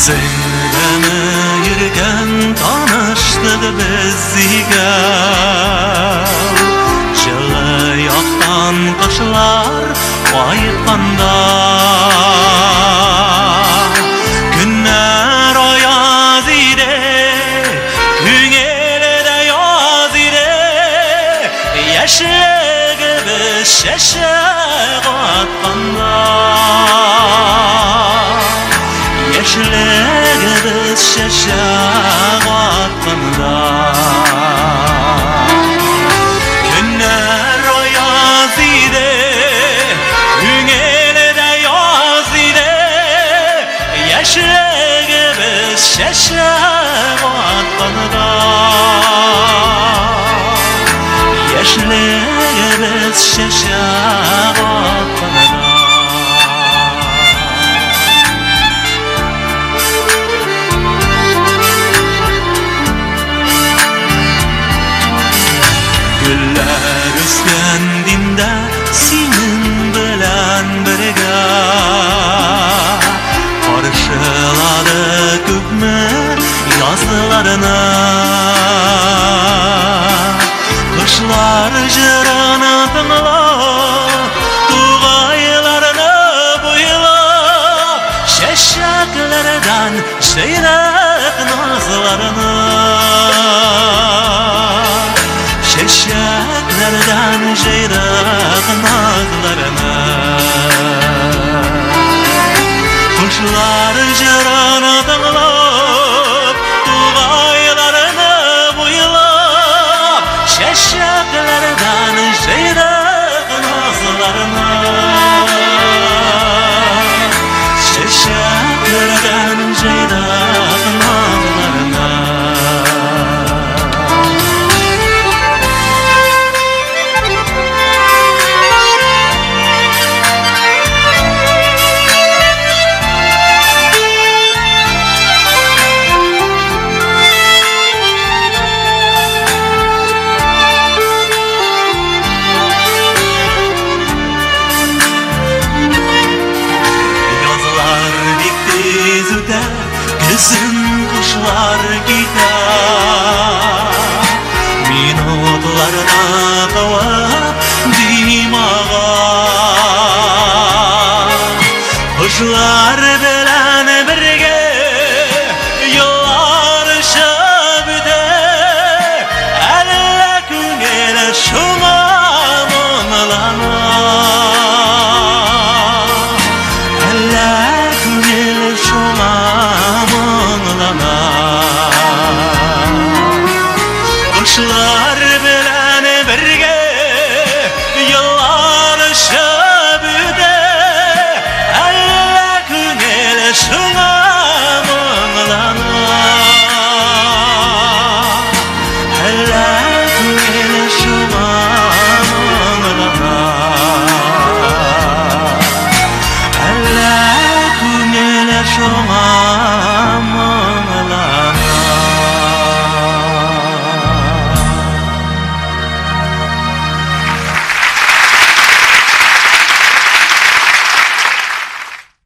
Sendemi yürgen tanıştık bizga Жылы яктан кышлар байытканда Günler ayaz ide, Күңелде яз иде Яшьлегебез чәчәк атканда Яшьлегебез чәчәк атканда Günler ayaz ide, Күңелде яз иде Яшьлегебез чәчәк атканда Яшьлегебез чәчәк атканда Güller üsken dinde senin bilen birge Karşıladı küpme yazılarını Kışlar jırını tınla Tuğaylarını buyla Şeşeklerden seyrek nazlarını Şeşeklerden seyrek nazlarını Kuşlar jırını tınlap Tuğaylarını buylap Şeşeklerden seyrek nazlarını Şeşeklerden seyrek nazlarını Gözüm